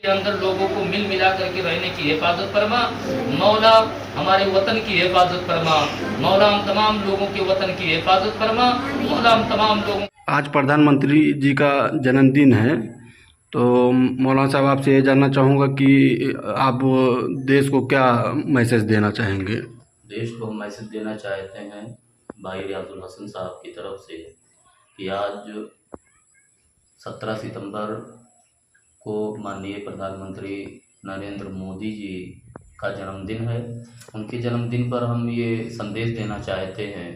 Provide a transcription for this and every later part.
के अंदर लोगों को मिल मिला करके रहने की हिफाजत फरमा। मौला हमारे वतन की हिफाजत फरमा। मौला हम तमाम लोगों के वतन की हिफाजत फरमा। मौला हम तमाम लोगों। आज प्रधानमंत्री जी का जन्मदिन है, तो मौलाना साहब आपसे ये जानना चाहूँगा कि आप देश को क्या मैसेज देना चाहेंगे। देश को हम मैसेज देना चाहते हैं भाई रियाजुल हसन साहब की तरफ से कि आज 17 सितंबर को माननीय प्रधानमंत्री नरेंद्र मोदी जी का जन्मदिन है। उनके जन्मदिन पर हम ये संदेश देना चाहते हैं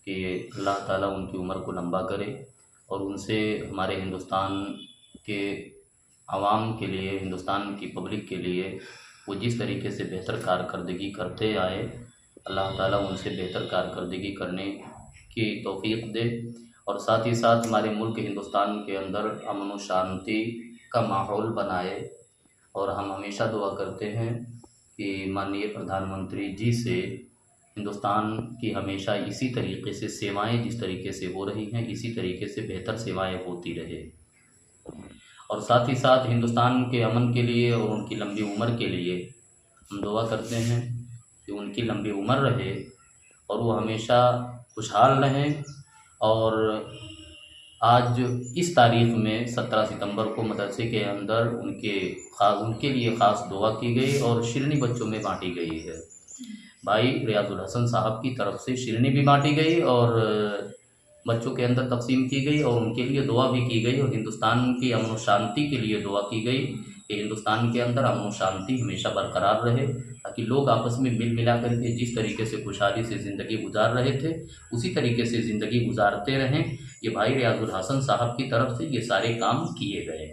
कि अल्लाह ताला उनकी उम्र को लंबा करे और उनसे हमारे हिंदुस्तान के आवाम के लिए, हिंदुस्तान की पब्लिक के लिए वो जिस तरीके से बेहतर कारकर्दगी करते आए, अल्लाह ताला उनसे बेहतर कारकर्दगी करने की तौफीक दे और साथ ही साथ हमारे मुल्क हिंदुस्तान के अंदर अमन व शांति का माहौल बनाए। और हम हमेशा दुआ करते हैं कि माननीय प्रधानमंत्री जी से हिंदुस्तान की हमेशा इसी तरीके से सेवाएं, जिस तरीके से हो रही हैं, इसी तरीके से बेहतर सेवाएं होती रहे। और साथ ही साथ हिंदुस्तान के अमन के लिए और उनकी लंबी उम्र के लिए हम दुआ करते हैं कि उनकी लंबी उम्र रहे और वो हमेशा खुशहाल रहें। और आज इस तारीख़ में 17 सितंबर को मदरसे के अंदर उनके लिए ख़ास दुआ की गई और शिरनी बच्चों में बांटी गई है। भाई रियाजुल हसन साहब की तरफ से शिरनी भी बांटी गई और बच्चों के अंदर तकसीम की गई और उनके लिए दुआ भी की गई और हिंदुस्तान की अमन व शांति के लिए दुआ की गई कि हिंदुस्तान के अंदर अमन व शांति हमेशा बरकरार रहे, ताकि लोग आपस में मिल मिला करके जिस तरीके से खुशहाली से ज़िंदगी गुजार रहे थे उसी तरीके से ज़िंदगी गुजारते रहें। ये भाई रियाजुल हसन साहब की तरफ से ये सारे काम किए गए।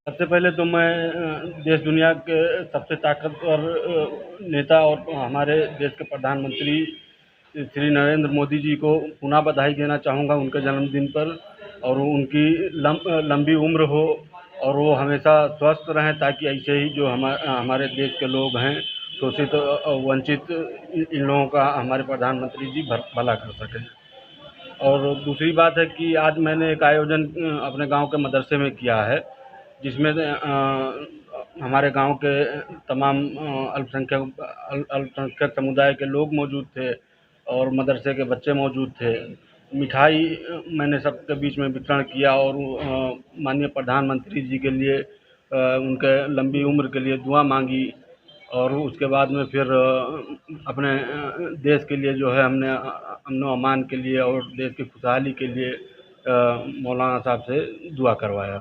सबसे पहले तो मैं देश दुनिया के सबसे ताकतवर नेता और हमारे देश के प्रधानमंत्री श्री नरेंद्र मोदी जी को पुनः बधाई देना चाहूँगा उनके जन्मदिन पर, और उनकी लंबी उम्र हो और वो हमेशा स्वस्थ रहें, ताकि ऐसे ही जो हमारे देश के लोग हैं शोषित वंचित इन लोगों का हमारे प्रधानमंत्री जी भला कर सकें। और दूसरी बात है कि आज मैंने एक आयोजन अपने गांव के मदरसे में किया है, जिसमें हमारे गांव के तमाम अल्पसंख्यक समुदाय के लोग मौजूद थे और मदरसे के बच्चे मौजूद थे। मिठाई मैंने सबके बीच में वितरण किया और माननीय प्रधानमंत्री जी के लिए उनके लंबी उम्र के लिए दुआ मांगी। और उसके बाद में फिर अपने देश के लिए जो है हमने अमन व अमान के लिए और देश की खुशहाली के लिए मौलाना साहब से दुआ करवाया।